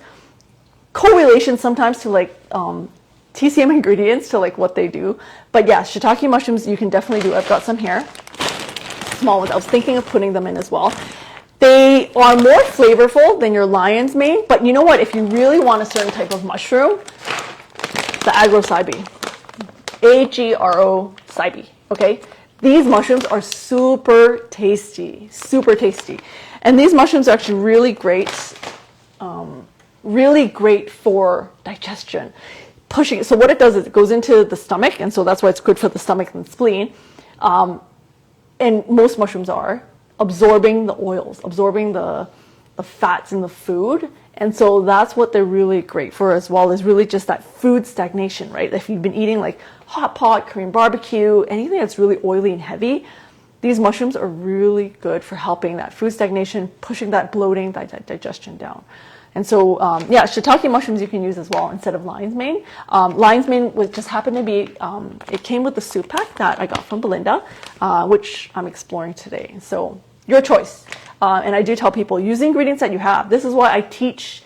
correlation sometimes to like TCM ingredients to like what they do. But yeah, shiitake mushrooms you can definitely do. I've got some here. Small ones. I was thinking of putting them in as well. They are more flavorful than your lion's mane, but you know what? If you really want a certain type of mushroom, the agrosaibi, A-G-R-O-saibi, okay? These mushrooms are super tasty, and these mushrooms are actually really great for digestion. Pushing. So what it does is it goes into the stomach, and so that's why it's good for the stomach and spleen. And most mushrooms are absorbing the oils, absorbing the fats in the food. And so that's what they're really great for as well, is really just that food stagnation, right? If you've been eating like hot pot, Korean barbecue, anything that's really oily and heavy, these mushrooms are really good for helping that food stagnation, pushing that bloating, that digestion down. And so, yeah, shiitake mushrooms you can use as well instead of lion's mane. Lion's mane just happened to be, it came with the soup pack that I got from Belinda, which I'm exploring today. So your choice. And I do tell people, use the ingredients that you have. This is why I teach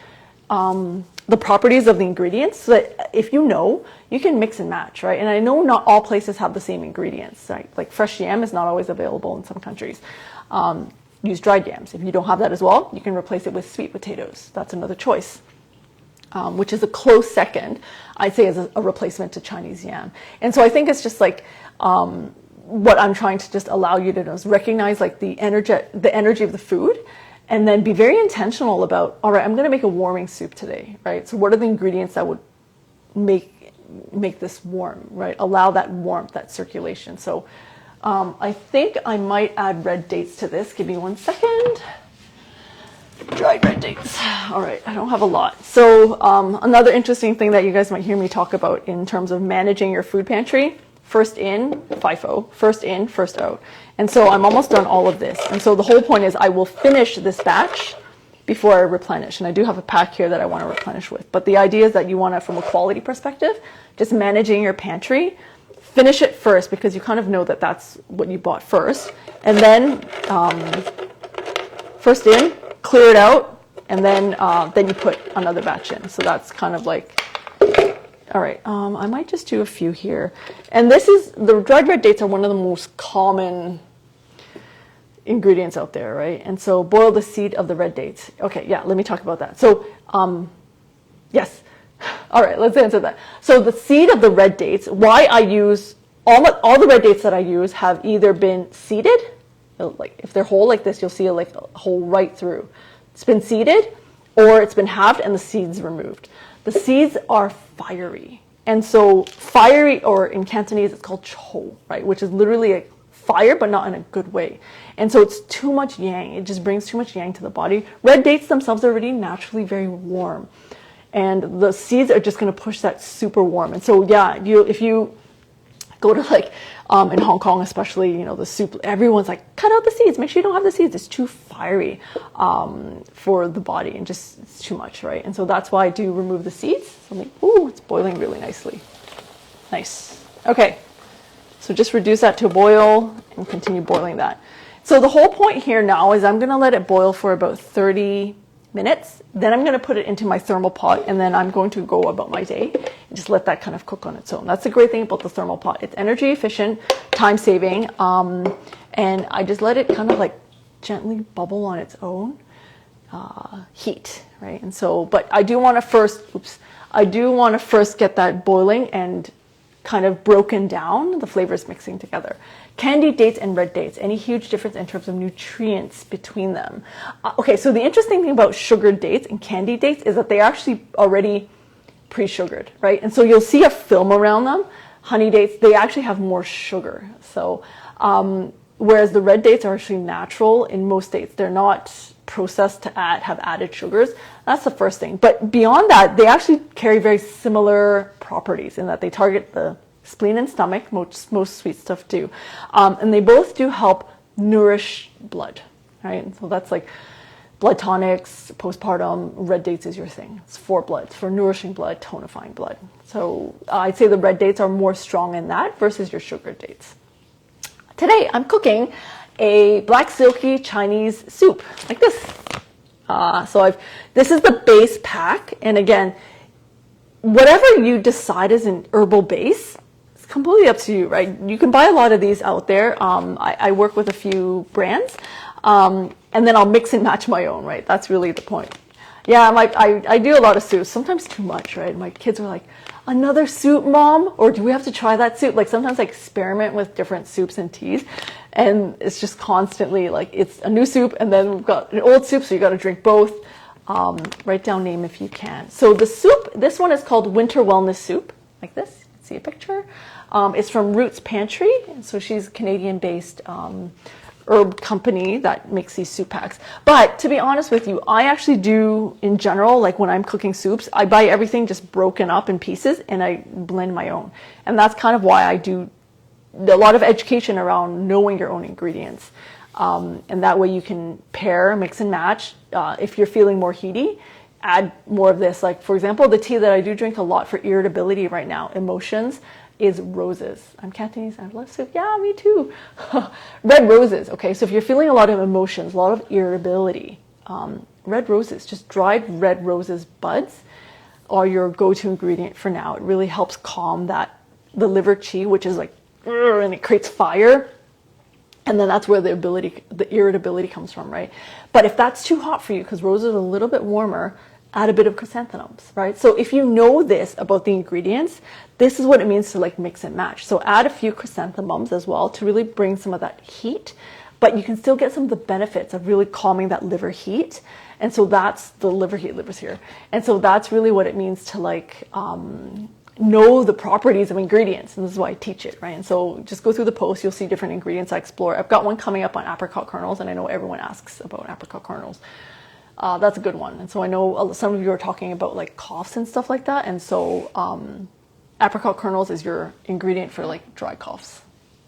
the properties of the ingredients, so that if you know, you can mix and match, right? And I know not all places have the same ingredients, right? Like fresh yam is not always available in some countries. Use dried yams. If you don't have that as well, you can replace it with sweet potatoes. That's another choice, which is a close second, I'd say, as a replacement to Chinese yam. And so I think it's just like what I'm trying to just allow you to do is recognize like the energy of the food, and then be very intentional about, all right, I'm going to make a warming soup today, right? So what are the ingredients that would make this warm, right? Allow that warmth, that circulation. So I think I might add red dates to this. Give me 1 second. Dried red dates. All right, I don't have a lot. So another interesting thing that you guys might hear me talk about in terms of managing your food pantry, first in, FIFO, first in, first out. And so I'm almost done all of this. And so the whole point is I will finish this batch before I replenish. And I do have a pack here that I want to replenish with. But the idea is that you want to, from a quality perspective, just managing your pantry, finish it first because you kind of know that that's what you bought first. And then first in, clear it out, and then you put another batch in. So that's kind of like, all right, I might just do a few here. And the dried red dates are one of the most common ingredients out there, right? And so boil the seed of the red dates. Okay, yeah, let me talk about that. So, yes. All right, let's answer that. So the seed of the red dates, why I use, all the red dates that I use have either been seeded, like if they're whole like this, you'll see like a hole right through. It's been seeded, or it's been halved and the seeds removed. The seeds are fiery. And so fiery, or in Cantonese, it's called cho, right? Which is literally a fire, but not in a good way. And so it's too much yang. It just brings too much yang to the body. Red dates themselves are already naturally very warm. And the seeds are just going to push that super warm. And so, yeah, if you go to like, in Hong Kong especially, you know, the soup, everyone's like, cut out the seeds, make sure you don't have the seeds. It's too fiery for the body, and just, it's too much, right? And so that's why I do remove the seeds. So I'm like, ooh, it's boiling really nicely. Nice. Okay, so just reduce that to a boil and continue boiling that. So the whole point here now is I'm gonna let it boil for about 30 minutes. Then I'm going to put it into my thermal pot, and then I'm going to go about my day and just let that kind of cook on its own. That's the great thing about the thermal pot. It's energy efficient, time saving, and I just let it kind of like gently bubble on its own heat, right? And so, but I do want to first get that boiling and kind of broken down, the flavors mixing together. Candied dates and red dates, any huge difference in terms of nutrients between them? Okay, so the interesting thing about sugared dates and candied dates is that they're actually already pre-sugared, right? And so you'll see a film around them. Honey dates, they actually have more sugar. So whereas the red dates are actually natural in most dates, they're not processed to have added sugars. That's the first thing. But beyond that, they actually carry very similar properties in that they target the spleen and stomach, most sweet stuff do. And they both do help nourish blood, right? And so that's like blood tonics, postpartum, red dates is your thing. It's for blood, for nourishing blood, tonifying blood. So I'd say the red dates are more strong in that versus your sugar dates. Today I'm a black silkie Chinese soup like this. This is the base pack, and again, whatever you decide is an herbal base, it's completely up to you, right? You can buy a lot of these out there. I work with a few brands, and then I'll mix and match my own, right? That's really the point. Yeah, I do a lot of soups, sometimes too much, right? My kids are like, another soup, Mom? Or do we have to try that soup? Like sometimes I experiment with different soups and teas, and it's just constantly like, it's a new soup, and then we've got an old soup, so you got to drink both. Write down name if you can. So the soup, this one is called Winter Wellness Soup, like this. You can see a picture. It's from Roots Pantry, and so she's a Canadian-based herb company that makes these soup packs. But to be honest with you, I actually do, in general, like when I'm cooking soups, I buy everything just broken up in pieces and I blend my own. And that's kind of why I do a lot of education around knowing your own ingredients. And that way you can pair, mix and match. If you're feeling more heaty, add more of this. Like for example, the tea that I do drink a lot for irritability right now, emotions, is roses. I'm Cantonese, I love soup. Yeah, me too. Red roses, okay? So if you're feeling a lot of emotions, a lot of irritability, red roses, just dried red roses buds are your go-to ingredient for now. It really helps calm the liver qi, which is like, and it creates fire. And then that's where the irritability comes from, right? But if that's too hot for you, because roses are a little bit warmer, add a bit of chrysanthemums, right? So if you know this about the ingredients, this is what it means to like mix and match. So add a few chrysanthemums as well to really bring some of that heat, but you can still get some of the benefits of really calming that liver heat. And so that's the liver's here. And so that's really what it means to like, know the properties of ingredients, and this is why I teach it, right? And so just go through the post, you'll see different ingredients I explore. I've got one coming up on apricot kernels, and I know everyone asks about apricot kernels. That's a good one. And so I know some of you are talking about like coughs and stuff like that, and so apricot kernels is your ingredient for like dry coughs.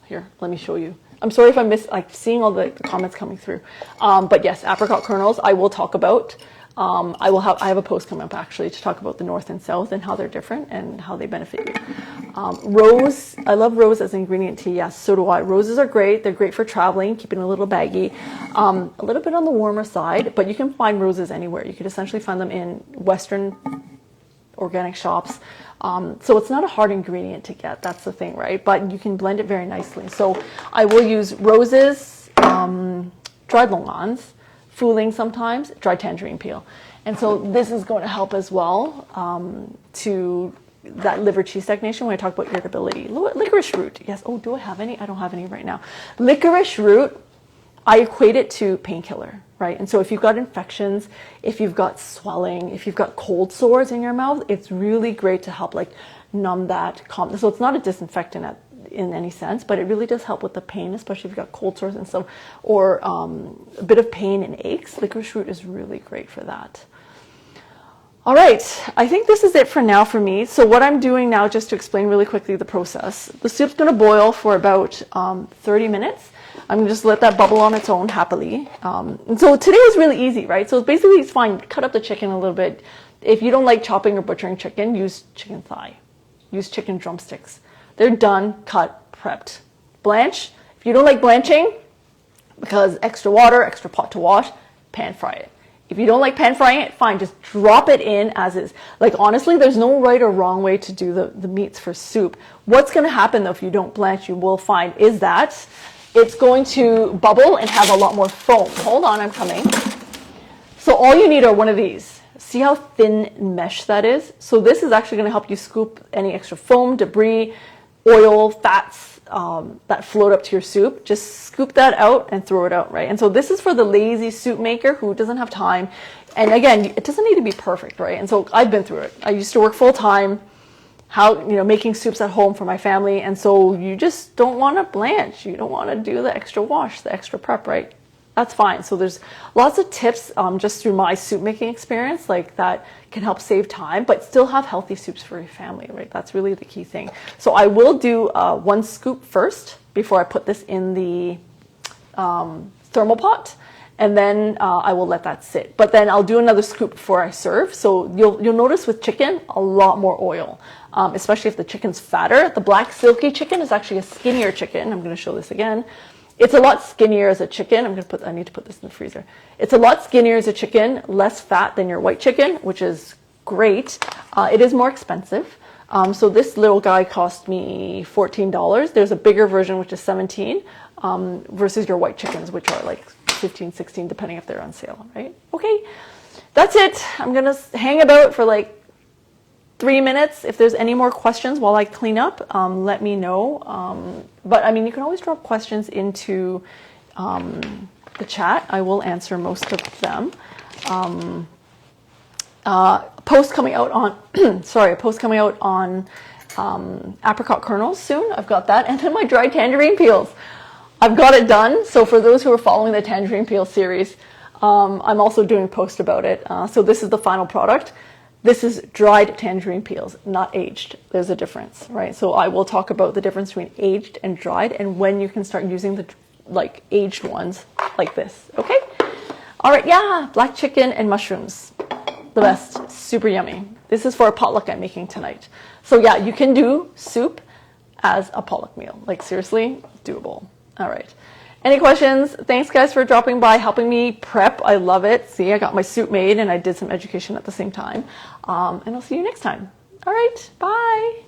Here, let me show you. I'm sorry if I missed like seeing all the comments coming through, but yes, apricot kernels I will talk about I have a post coming up actually to talk about the North and South and how they're different and how they benefit you. Rose, I love rose as an ingredient tea. Yes, so do I. Roses are great. They're great for traveling, keeping a little baggy. A little bit on the warmer side, but you can find roses anywhere. You could essentially find them in Western organic shops. So it's not a hard ingredient to get. That's the thing, right? But you can blend it very nicely. So I will use roses, dried longans, fooling sometimes, dried tangerine peel. And so this is going to help as well to that liver qi stagnation when I talk about irritability. Licorice root, yes. Oh, do I have any? I don't have any right now. Licorice root, I equate it to painkiller, right? And so if you've got infections, if you've got swelling, if you've got cold sores in your mouth, it's really great to help like numb that, calm. So it's not a disinfectant in any sense, but it really does help with the pain, especially if you've got cold sores and stuff, or a bit of pain and aches. Licorice root is really great for that. All right, I think this is it for now for me. So what I'm doing now, just to explain really quickly the process, the soup's going to boil for about 30 minutes. I'm going to just let that bubble on its own happily. And so today was really easy, right? So basically it's fine. Cut up the chicken a little bit. If you don't like chopping or butchering chicken, use chicken thigh. Use chicken drumsticks. They're done, cut, prepped. Blanch. If you don't like blanching, because extra water, extra pot to wash, pan fry it. If you don't like pan frying it, fine, just drop it in as is. Like honestly, there's no right or wrong way to do the meats for soup. What's going to happen though if you don't blanch, you will find, is that it's going to bubble and have a lot more foam. Hold on, I'm coming. So all you need are one of these. See how thin mesh that is? So this is actually going to help you scoop any extra foam, debris, oil, fats that float up to your soup. Just scoop that out and throw it out, right? And so this is for the lazy soup maker who doesn't have time. And again, it doesn't need to be perfect, right? And so I've been through it. I used to work full time, making soups at home for my family. And so you just don't want to blanch. You don't want to do the extra wash, the extra prep, right? That's fine. So there's lots of tips just through my soup making experience like that can help save time, but still have healthy soups for your family, right? That's really the key thing. So I will do 1 scoop first before I put this in the thermal pot, and then I will let that sit. But then I'll do another scoop before I serve. So you'll notice with chicken, a lot more oil, especially if the chicken's fatter. The black silkie chicken is actually a skinnier chicken. I'm going to show this again. It's a lot skinnier as a chicken. I need to put this in the freezer. It's a lot skinnier as a chicken, less fat than your white chicken, which is great. It is more expensive. So this little guy cost me $14. There's a bigger version, which is $17, versus your white chickens, which are like $15, $16, depending if they're on sale, right? Okay, that's it. I'm going to hang about for like 3 minutes. If there's any more questions while I clean up, let me know. But I mean, you can always drop questions into the chat. I will answer most of them. A post coming out on, a post coming out on apricot kernels soon. I've got that. And then my dried tangerine peels. I've got it done. So for those who are following the tangerine peel series, I'm also doing a post about it. So this is the final product. This is dried tangerine peels, not aged. There's a difference, right? So I will talk about the difference between aged and dried and when you can start using the aged ones like this, okay? All right, yeah, black chicken and mushrooms, the best, super yummy. This is for a potluck I'm making tonight. So yeah, you can do soup as a potluck meal. Like seriously, doable. All right. Any questions? Thanks guys for dropping by, helping me prep. I love it. See, I got my soup made and I did some education at the same time. And I'll see you next time. All right, bye.